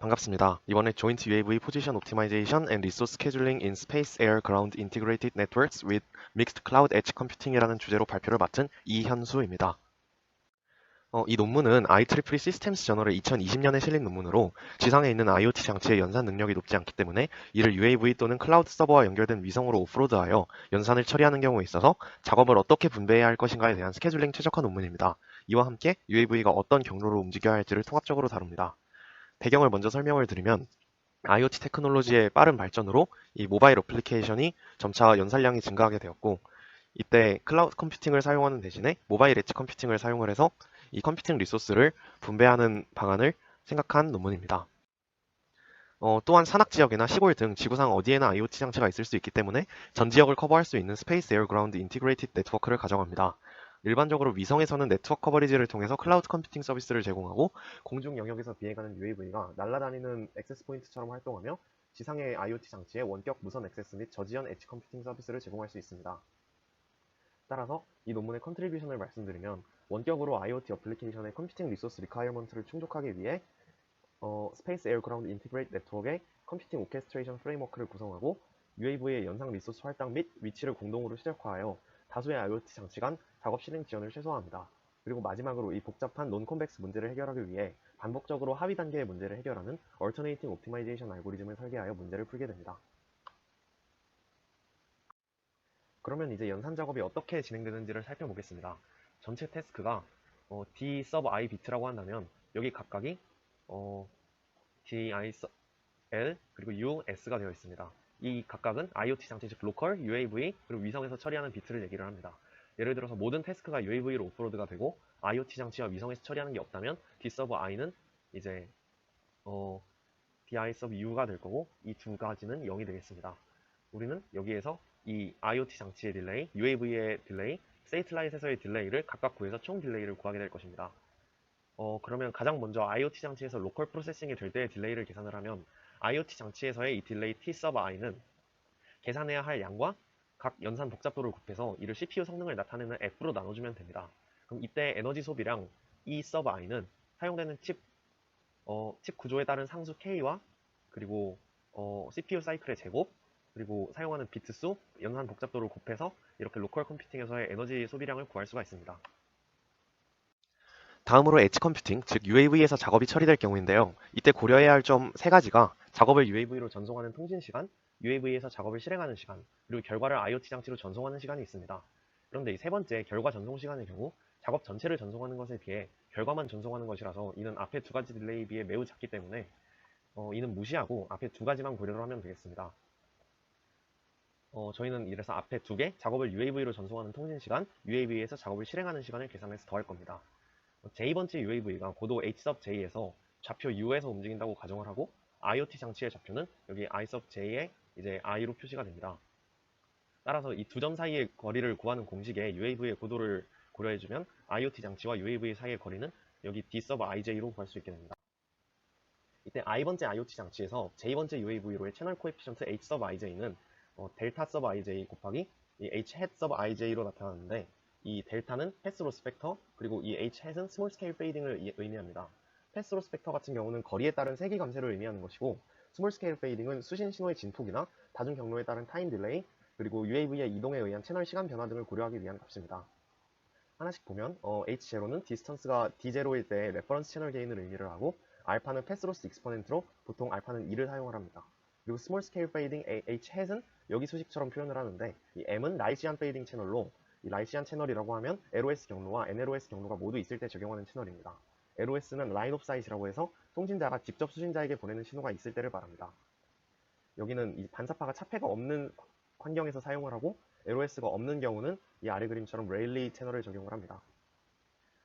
반갑습니다. 이번에 Joint UAV Position Optimization and Resource Scheduling in Space Air Ground Integrated Networks with Mixed Cloud Edge Computing이라는 주제로 발표를 맡은 이현수입니다. 이 논문은 IEEE Systems 저널에 2020년에 실린 논문으로 지상에 있는 IoT 장치의 연산 능력이 높지 않기 때문에 이를 UAV 또는 클라우드 서버와 연결된 위성으로 오프로드하여 연산을 처리하는 경우에 있어서 작업을 어떻게 분배해야 할 것인가에 대한 스케줄링 최적화 논문입니다. 이와 함께 UAV가 어떤 경로로 움직여야 할지를 통합적으로 다룹니다. 배경을 먼저 설명을 드리면 IoT 테크놀로지의 빠른 발전으로 이 모바일 어플리케이션이 점차 연산량이 증가하게 되었고 이때 클라우드 컴퓨팅을 사용하는 대신에 모바일 엣지 컴퓨팅을 사용을 해서 이 컴퓨팅 리소스를 분배하는 방안을 생각한 논문입니다. 또한 산악 지역이나 시골 등 지구상 어디에나 IoT 장치가 있을 수 있기 때문에 전 지역을 커버할 수 있는 스페이스 에어 그라운드 인티그레이티드 네트워크를 가정합니다. 일반적으로 위성에서는 네트워크 커버리지를 통해서 클라우드 컴퓨팅 서비스를 제공하고 공중 영역에서 비행하는 UAV가 날아다니는 액세스 포인트처럼 활동하며 지상의 IoT 장치에 원격 무선 액세스 및 저지연 엣지 컴퓨팅 서비스를 제공할 수 있습니다. 따라서 이 논문의 컨트리뷰션을 말씀드리면 원격으로 IoT 어플리케이션의 컴퓨팅 리소스 리콰이어먼트를 충족하기 위해 스페이스 에어 그라운드 인티그레이트 네트워크의 컴퓨팅 오케스트레이션 프레임워크를 구성하고 UAV의 연상 리소스 할당 및 위치를 공동으로 최적화하여 다수의 IoT 장치 간 작업 실행 지연을 최소화합니다. 그리고 마지막으로 이 복잡한 논콘벡스 문제를 해결하기 위해 반복적으로 하위 단계의 문제를 해결하는 Alternating Optimization 알고리즘을 설계하여 문제를 풀게 됩니다. 그러면 이제 연산 작업이 어떻게 진행되는지를 살펴보겠습니다. 전체 태스크가 D sub i 비트라고 한다면 여기 각각이 D I sub L 그리고 U, S가 되어 있습니다. 이 각각은 IoT 장치 즉 로컬, UAV 그리고 위성에서 처리하는 비트를 얘기를 합니다. 예를 들어서 모든 태스크가 UAV로 오프로드가 되고 IoT 장치와 위성에서 처리하는 게 없다면 D sub i는 이제 DI sub U가 될 거고 이 두 가지는 0이 되겠습니다. 우리는 여기에서 이 IoT 장치의 딜레이, UAV의 딜레이, 세이틀라이트에서의 딜레이를 각각 구해서 총 딜레이를 구하게 될 것입니다. 그러면 가장 먼저 IoT 장치에서 로컬 프로세싱이 될 때의 딜레이를 계산을 하면 IoT 장치에서의 이 딜레이 T sub i는 계산해야 할 양과 각 연산 복잡도를 곱해서 이를 CPU 성능을 나타내는 F로 나눠주면 됩니다. 그럼 이때 에너지 소비량 E sub i는 사용되는 칩 구조에 따른 상수 K와 그리고 CPU 사이클의 제곱 그리고 사용하는 비트 수, 연산 복잡도를 곱해서 이렇게 로컬 컴퓨팅에서의 에너지 소비량을 구할 수가 있습니다. 다음으로 엣지 컴퓨팅, 즉 UAV에서 작업이 처리될 경우인데요. 이때 고려해야 할 점 세 가지가 작업을 UAV로 전송하는 통신 시간, UAV에서 작업을 실행하는 시간, 그리고 결과를 IoT 장치로 전송하는 시간이 있습니다. 그런데 이 세 번째 결과 전송 시간의 경우 작업 전체를 전송하는 것에 비해 결과만 전송하는 것이라서 이는 앞에 두 가지 딜레이에 비해 매우 작기 때문에 이는 무시하고 앞에 두 가지만 고려를 하면 되겠습니다. 저희는 이래서 앞에 두 개, 작업을 UAV로 전송하는 통신 시간, UAV에서 작업을 실행하는 시간을 계산해서 더할 겁니다. J번째 UAV가 고도 H sub J에서 좌표 U에서 움직인다고 가정을 하고 IoT 장치의 좌표는 여기 I sub J에 이제 I로 표시가 됩니다. 따라서 이 두 점 사이의 거리를 구하는 공식에 UAV의 고도를 고려해주면 IoT 장치와 UAV 사이의 거리는 여기 D sub IJ로 구할 수 있게 됩니다. 이때 I번째 IoT 장치에서 J번째 UAV로의 채널 코에피션트 H sub IJ는 델타 sub IJ 곱하기 이 H hat sub IJ로 나타나는데 이 델타는 패스 로스 팩터 그리고 이 H hat은 스몰 스케일 페이딩을 의미합니다. 패스 로스 팩터 같은 경우는 거리에 따른 세기 감쇄를 의미하는 것이고 스몰 스케일 페이딩은 수신 신호의 진폭이나 다중 경로에 따른 타임 딜레이 그리고 UAV의 이동에 의한 채널 시간 변화 등을 고려하기 위한 값입니다. 하나씩 보면 H0는 디스턴스가 D0일 때 레퍼런스 채널 게인을 의미를 하고 알파는 패스 로스 익스포넨트로 보통 알파는 2를 사용을 합니다. 그리고 스몰 스케일 페이딩 H hat은 여기 수식처럼 표현을 하는데 이 M은 라이시안 페이딩 채널로 이 라이시안 채널이라고 하면 LOS 경로와 NLOS 경로가 모두 있을 때 적용하는 채널입니다. LOS는 라인 오브 사이트라고 해서 통신자가 직접 수신자에게 보내는 신호가 있을 때를 말합니다. 여기는 이 반사파가 차폐가 없는 환경에서 사용을 하고 LOS가 없는 경우는 이 아래 그림처럼 레일리 채널을 적용을 합니다.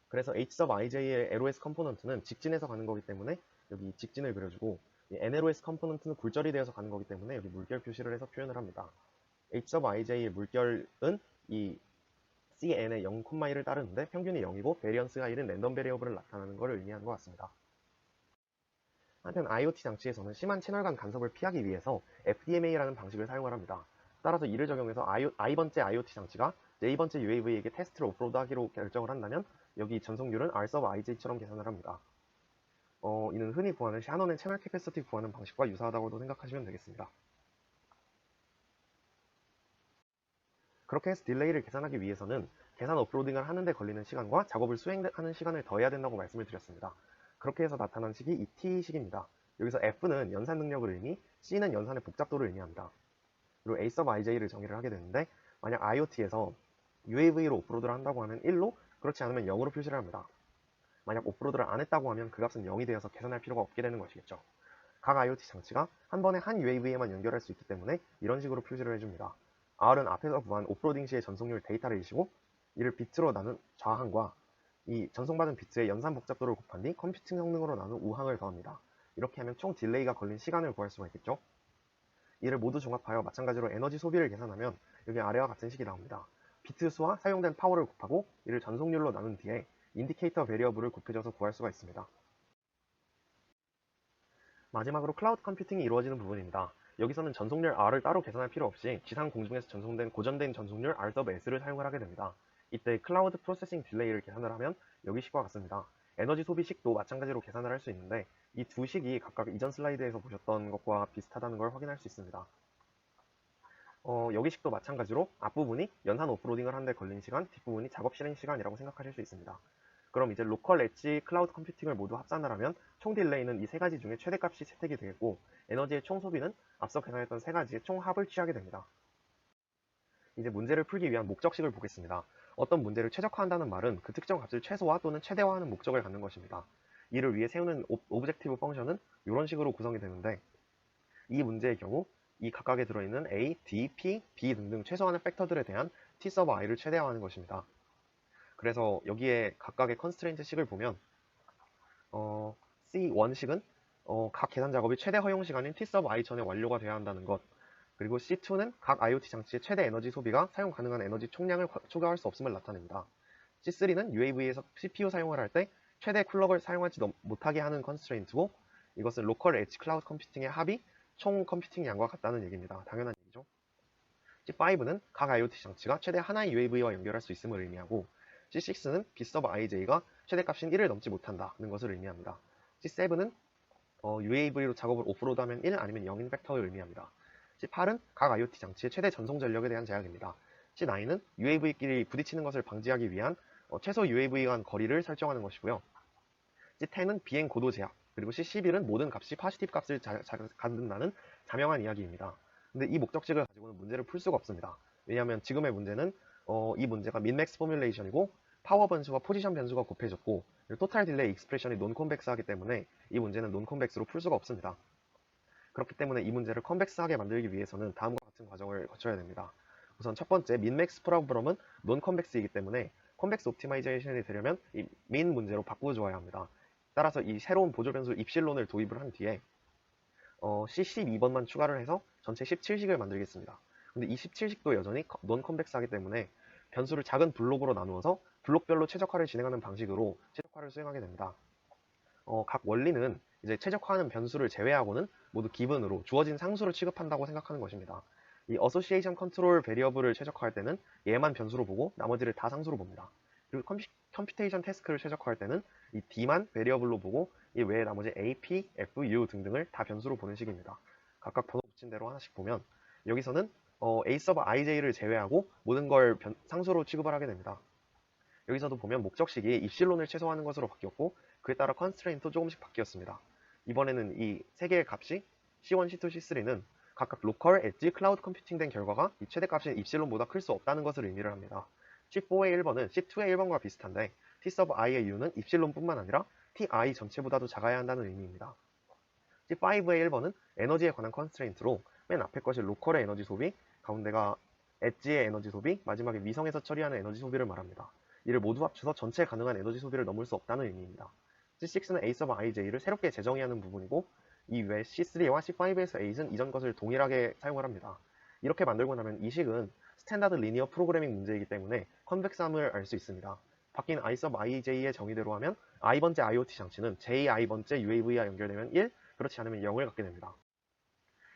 그래서 H sub IJ의 LOS 컴포넌트는 직진해서 가는 거기 때문에 여기 직진을 그려주고 이 NLOS 컴포넌트는 굴절이 되어서 가는 거기 때문에 여기 물결 표시를 해서 표현을 합니다. H sub IJ의 물결은 이 CN의 0,1을 따르는데 평균이 0이고 베리언스가 1은 랜덤 베리어블을 나타내는 것을 의미하는 것 같습니다. 한편 IoT 장치에서는 심한 채널 간 간섭을 피하기 위해서 FDMA라는 방식을 사용을 합니다. 따라서 이를 적용해서 I번째 IoT 장치가 J번째 UAV에게 테스트를 오프로드하기로 결정을 한다면 여기 전송률은 R sub IJ처럼 계산을 합니다. 이는 흔히 구하는 샤넌의 채널 캐패시티 구하는 방식과 유사하다고도 생각하시면 되겠습니다. 그렇게 해서 딜레이를 계산하기 위해서는 계산 업로딩을 하는데 걸리는 시간과 작업을 수행하는 시간을 더해야 된다고 말씀을 드렸습니다. 그렇게 해서 나타난 식이 이 t식입니다. 여기서 f는 연산 능력을 의미, c는 연산의 복잡도를 의미합니다. 그리고 a sub ij를 정의를 하게 되는데, 만약 iot에서 UAV로 오프로드를 한다고 하면 1로, 그렇지 않으면 0으로 표시를 합니다. 만약 오프로드를 안 했다고 하면 그 값은 0이 되어서 계산할 필요가 없게 되는 것이겠죠. 각 IoT 장치가 한 번에 한 UAV에만 연결할 수 있기 때문에 이런 식으로 표시를 해줍니다. R은 앞에서 구한 오프로딩 시의 전송률 데이터를 이시고, 이를 비트로 나눈 좌항과 이 전송받은 비트의 연산 복잡도를 곱한 뒤 컴퓨팅 성능으로 나눈 우항을 더합니다. 이렇게 하면 총 딜레이가 걸린 시간을 구할 수가 있겠죠. 이를 모두 종합하여 마찬가지로 에너지 소비를 계산하면 여기 아래와 같은 식이 나옵니다. 비트 수와 사용된 파워를 곱하고 이를 전송률로 나눈 뒤에 인디케이터 베리어블을 곱해줘서 구할 수가 있습니다. 마지막으로 클라우드 컴퓨팅이 이루어지는 부분입니다. 여기서는 전송률 R을 따로 계산할 필요 없이 지상 공중에서 전송된 고전된 전송률 R sub S를 사용을 하게 됩니다. 이때 클라우드 프로세싱 딜레이를 계산을 하면 여기 식과 같습니다. 에너지 소비 식도 마찬가지로 계산을 할 수 있는데 이 두 식이 각각 이전 슬라이드에서 보셨던 것과 비슷하다는 걸 확인할 수 있습니다. 여기 식도 마찬가지로 앞부분이 연산 오프로딩을 하는데 걸린 시간, 뒷부분이 작업 실행 시간이라고 생각하실 수 있습니다. 그럼 이제 로컬 엣지 클라우드 컴퓨팅을 모두 합산을 하면 총 딜레이는 이 세 가지 중에 최대값이 채택이 되겠고, 에너지의 총 소비는 앞서 계산했던 세 가지의 총 합을 취하게 됩니다. 이제 문제를 풀기 위한 목적식을 보겠습니다. 어떤 문제를 최적화한다는 말은 그 특정 값을 최소화 또는 최대화하는 목적을 갖는 것입니다. 이를 위해 세우는 오브젝티브 펑션은 이런 식으로 구성이 되는데, 이 문제의 경우 이 각각에 들어있는 A, D, P, B 등등 최소한의 팩터들에 대한 T sub i를 최대화하는 것입니다. 그래서 여기에 각각의 컨스트레인트 식을 보면 C1식은 각 계산 작업이 최대 허용 시간인 T sub i 전에 완료가 돼야 한다는 것, 그리고 C2는 각 IoT 장치의 최대 에너지 소비가 사용 가능한 에너지 총량을 초과할 수 없음을 나타냅니다. C3는 UAV에서 CPU 사용을 할 때 최대 쿨럭을 사용하지 못하게 하는 컨스트레인트고, 이것은 로컬 엣지 클라우드 컴퓨팅의 합이 총 컴퓨팅 양과 같다는 얘기입니다. 당연한 얘기죠. C5는 각 IoT 장치가 최대 하나의 UAV와 연결할 수 있음을 의미하고, C6는 B sub ij가 최대값인 1을 넘지 못한다는 것을 의미합니다. C7은 UAV로 작업을 오프로드하면 1 아니면 0인 팩터를 의미합니다. C8은 각 IoT 장치의 최대 전송 전력에 대한 제약입니다. C9은 UAV끼리 부딪히는 것을 방지하기 위한 최소 UAV 간 거리를 설정하는 것이고요. C10은 비행 고도 제약, 그리고 C11은 모든 값이 파시티브 값을 갖는다는 자명한 이야기입니다. 근데 이 목적식을 가지고는 문제를 풀 수가 없습니다. 왜냐하면 지금의 문제는 이 문제가 민맥스 포뮬레이션이고 파워 변수와 포지션 변수가 곱해졌고 토탈 딜레이 익스프레션이 논 콘벡스하기 때문에 이 문제는 논 콘벡스로 풀 수가 없습니다. 그렇기 때문에 이 문제를 컨벡스하게 만들기 위해서는 다음과 같은 과정을 거쳐야 됩니다. 우선 첫 번째 민맥스 프로브럼은 논 컨벡스이기 때문에 컨벡스 옵티마이제이션이 되려면 이 민 문제로 바꾸어 주어야 합니다. 따라서 이 새로운 보조 변수 입실론을 도입을 한 뒤에 C12번만 추가를 해서 전체 17식을 만들겠습니다. 근데 이 17식도 여전히 논 컨벡스하기 때문에 변수를 작은 블록으로 나누어서 블록별로 최적화를 진행하는 방식으로 최적화를 수행하게 됩니다. 각 원리는 이제 최적화하는 변수를 제외하고는 모두 기본으로 주어진 상수를 취급한다고 생각하는 것입니다. 이 어소시에이션 컨트롤 베리어블을 최적화할 때는 얘만 변수로 보고 나머지를 다 상수로 봅니다. 그리고 컴퓨테이션 태스크를 최적화할 때는 이 D만 베리어블로 보고 이 외에 나머지 A, P, F, U 등등을 다 변수로 보는 식입니다. 각각 번호 붙인 대로 하나씩 보면 여기서는 A sub ij를 제외하고 모든 걸 상수로 취급을 하게 됩니다. 여기서도 보면 목적식이 입실론을 최소화하는 것으로 바뀌었고 그에 따라 컨스트레인트도 조금씩 바뀌었습니다. 이번에는 이 세 개의 값이 C1, C2, C3는 각각 로컬, 엣지, 클라우드 컴퓨팅 된 결과가 이 최대값인 입실론보다 클 수 없다는 것을 의미를 합니다. C4의 1번은 C2의 1번과 비슷한데 T sub i의 i는 입실론뿐만 아니라 Ti 전체보다도 작아야 한다는 의미입니다. C5의 1번은 에너지에 관한 컨스트레인트로 맨 앞에 것이 로컬의 에너지 소비, 가운데가 엣지의 에너지 소비, 마지막에 위성에서 처리하는 에너지 소비를 말합니다. 이를 모두 합쳐서 전체 가능한 에너지 소비를 넘을 수 없다는 의미입니다. C6는 A sub ij를 새롭게 재정의하는 부분이고 이 외 C3와 C5에서 A는 이전 것을 동일하게 사용을 합니다. 이렇게 만들고 나면 이 식은 스탠다드 리니어 프로그래밍 문제이기 때문에 컨벡스함을 알 수 있습니다. 바뀐 I sub ij의 정의대로 하면 i번째 IoT 장치는 ji번째 UAV와 연결되면 1, 그렇지 않으면 0을 갖게 됩니다.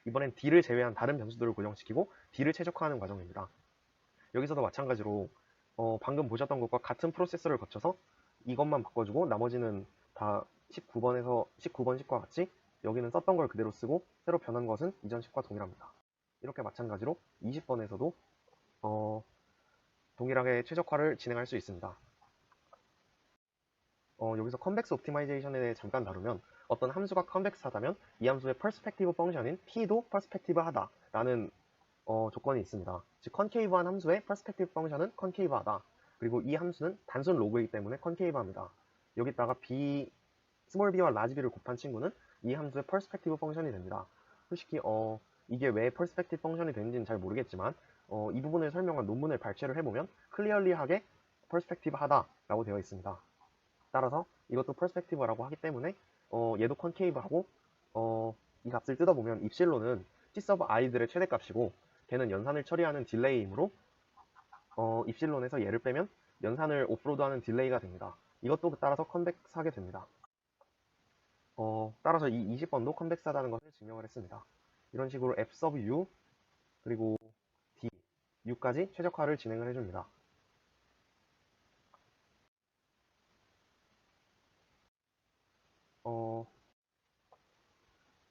이번엔 D를 제외한 다른 변수들을 고정시키고 D를 최적화하는 과정입니다. 여기서도 마찬가지로 방금 보셨던 것과 같은 프로세스를 거쳐서 이것만 바꿔주고 나머지는 다 19번에서 19번 식과 같이 여기는 썼던 걸 그대로 쓰고 새로 변한 것은 이전 식과 동일합니다. 이렇게 마찬가지로 20번에서도 동일하게 최적화를 진행할 수 있습니다. 여기서 컨벡스 옵티마이제이션에 대해 잠깐 다루면 어떤 함수가 컨벡스하다면 이 함수의 퍼스펙티브 펑션인 p도 퍼스펙티브하다 라는 조건이 있습니다. 즉 컨케이브한 함수의 퍼스펙티브 펑션은 컨케이브하다. 그리고 이 함수는 단순 로그이기 때문에 컨케이브합니다. 여기다가 스몰 b와 라지 b를 곱한 친구는 이 함수의 퍼스펙티브 펑션이 됩니다. 솔직히 이게 왜 퍼스펙티브 펑션이 되는지는 잘 모르겠지만 이 부분을 설명한 논문을 발췌를 해보면 클리어리하게 퍼스펙티브하다 라고 되어 있습니다. 따라서 이것도 퍼스펙티브라고 하기 때문에 얘도 컨케이브하고 이 값을 뜯어보면 입실론은 t 서브 i들의 최대값이고 걔는 연산을 처리하는 딜레이이므로 입실론에서 얘를 빼면 연산을 오프로드하는 딜레이가 됩니다. 이것도 따라서 컨벡스하게 됩니다. 따라서 이 20번도 컨벡스하다는 것을 증명을 했습니다. 이런 식으로 f 서브 u 그리고 d, u까지 최적화를 진행을 해줍니다.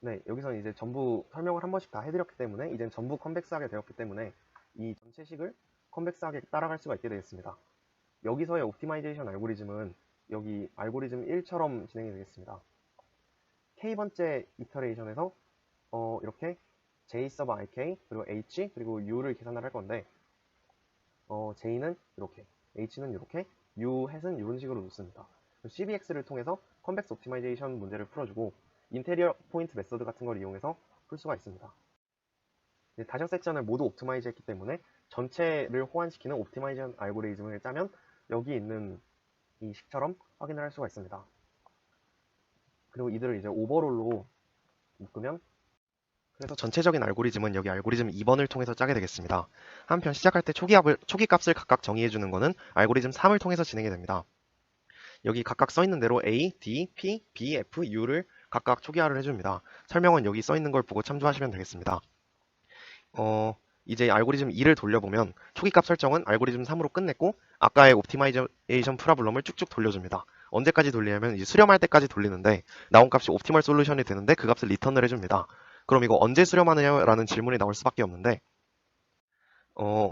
네, 여기서는 이제 전부 설명을 한 번씩 다 해드렸기 때문에 이젠 전부 컨벡스하게 되었기 때문에 이 전체 식을 컨벡스하게 따라갈 수가 있게 되겠습니다. 여기서의 옵티마이제이션 알고리즘은 여기 알고리즘 1처럼 진행이 되겠습니다. K번째 이터레이션에서 이렇게 J sub IK 그리고 H 그리고 U를 계산을 할 건데 J는 이렇게 H는 이렇게 U 햇은 이런 식으로 놓습니다. CBX를 통해서 컨벡스 옵티마이제이션 문제를 풀어주고 인테리어 포인트 메서드 같은 걸 이용해서 풀 수가 있습니다. 다섯 섹션을 모두 옵티마이즈 했기 때문에 전체를 호환시키는 옵티마이제이션 알고리즘을 짜면 여기 있는 이 식처럼 확인을 할 수가 있습니다. 그리고 이들을 이제 오버롤로 묶으면 그래서 전체적인 알고리즘은 여기 알고리즘 2번을 통해서 짜게 되겠습니다. 한편 시작할 때 초기 값을 각각 정의해주는 것은 알고리즘 3을 통해서 진행이 됩니다. 여기 각각 써있는 대로 A, D, P, B, F, U를 각각 초기화를 해줍니다. 설명은 여기 써있는 걸 보고 참조하시면 되겠습니다. 이제 알고리즘 2를 돌려보면 초기값 설정은 알고리즘 3으로 끝냈고 아까의 옵티마이제이션 프로블럼을 쭉쭉 돌려줍니다. 언제까지 돌리냐면 이제 수렴할 때까지 돌리는데 나온 값이 옵티멀 솔루션이 되는데 그 값을 리턴을 해줍니다. 그럼 이거 언제 수렴하느냐라는 질문이 나올 수밖에 없는데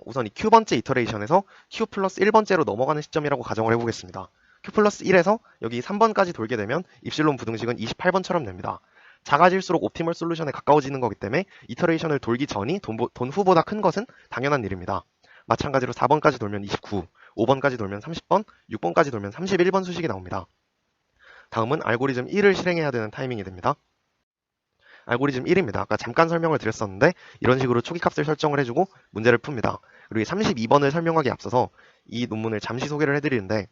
우선 이 Q번째 이터레이션에서 Q 플러스 1번째로 넘어가는 시점이라고 가정을 해보겠습니다. Q 플러스 1에서 여기 3번까지 돌게 되면 입실론 부등식은 28번처럼 됩니다. 작아질수록 옵티멀 솔루션에 가까워지는 거기 때문에 이터레이션을 돌기 전이 돈 후보다 큰 것은 당연한 일입니다. 마찬가지로 4번까지 돌면 29, 5번까지 돌면 30번, 6번까지 돌면 31번 수식이 나옵니다. 다음은 알고리즘 1을 실행해야 되는 타이밍이 됩니다. 알고리즘 1입니다. 아까 잠깐 설명을 드렸었는데 이런 식으로 초기값을 설정을 해주고 문제를 풉니다. 그리고 32번을 설명하기 앞서서 이 논문을 잠시 소개를 해드리는데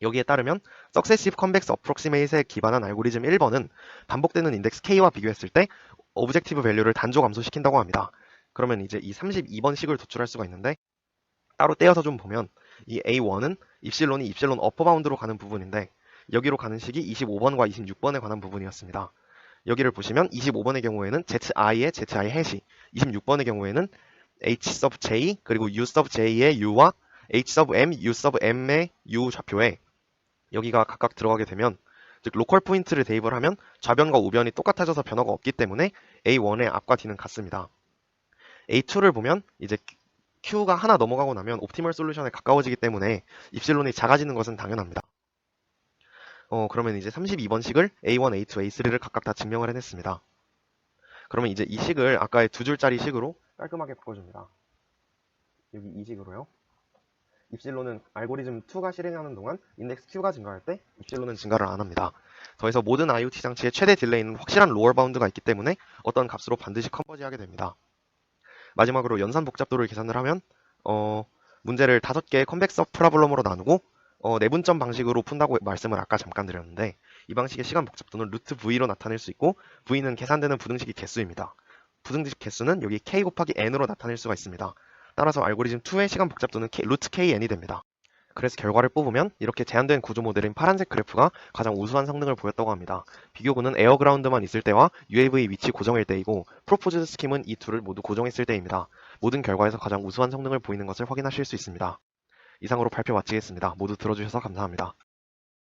여기에 따르면 Successive Convex Approximate에 기반한 알고리즘 1번은 반복되는 인덱스 K와 비교했을 때 오브젝티브 밸류를 단조 감소시킨다고 합니다. 그러면 이제 이 32번 식을 도출할 수가 있는데 따로 떼어서 좀 보면 이 A1은 입실론이 입실론 어퍼 바운드로 가는 부분인데 여기로 가는 식이 25번과 26번에 관한 부분이었습니다. 여기를 보시면 25번의 경우에는 zi의 zi 해시, 26번의 경우에는 h sub j 그리고 u sub j의 u와 h sub m, u sub m의 u 좌표에 여기가 각각 들어가게 되면 즉 로컬 포인트를 대입을 하면 좌변과 우변이 똑같아져서 변화가 없기 때문에 A1의 앞과 뒤는 같습니다. A2를 보면 이제 Q가 하나 넘어가고 나면 옵티멀 솔루션에 가까워지기 때문에 입실론이 작아지는 것은 당연합니다. 그러면 이제 32번 식을 A1, A2, A3를 각각 다 증명을 해냈습니다. 그러면 이제 이 식을 아까의 두 줄짜리 식으로 깔끔하게 바꿔줍니다. 여기 이 식으로요. 입실론은 알고리즘 2가 실행하는 동안 인덱스 Q가 증가할 때 입실론은 증가를 안 합니다. 더해서 모든 IoT 장치의 최대 딜레이는 확실한 로어 바운드가 있기 때문에 어떤 값으로 반드시 컨버지하게 됩니다. 마지막으로 연산 복잡도를 계산을 하면 문제를 5개의 컨벡스 프로블럼으로 나누고 내분점 방식으로 푼다고 말씀을 아까 잠깐 드렸는데 이 방식의 시간 복잡도는 루트 V로 나타낼 수 있고 V는 계산되는 부등식의 개수입니다. 부등식 개수는 여기 K 곱하기 N으로 나타낼 수가 있습니다. 따라서 알고리즘 2의 시간 복잡도는 루트 KN이 됩니다. 그래서 결과를 뽑으면 이렇게 제한된 구조 모델인 파란색 그래프가 가장 우수한 성능을 보였다고 합니다. 비교군은 에어그라운드만 있을 때와 UAV 위치 고정일 때이고 프로포즈드 스킴은 이 둘을 모두 고정했을 때입니다. 모든 결과에서 가장 우수한 성능을 보이는 것을 확인하실 수 있습니다. 이상으로 발표 마치겠습니다. 모두 들어주셔서 감사합니다.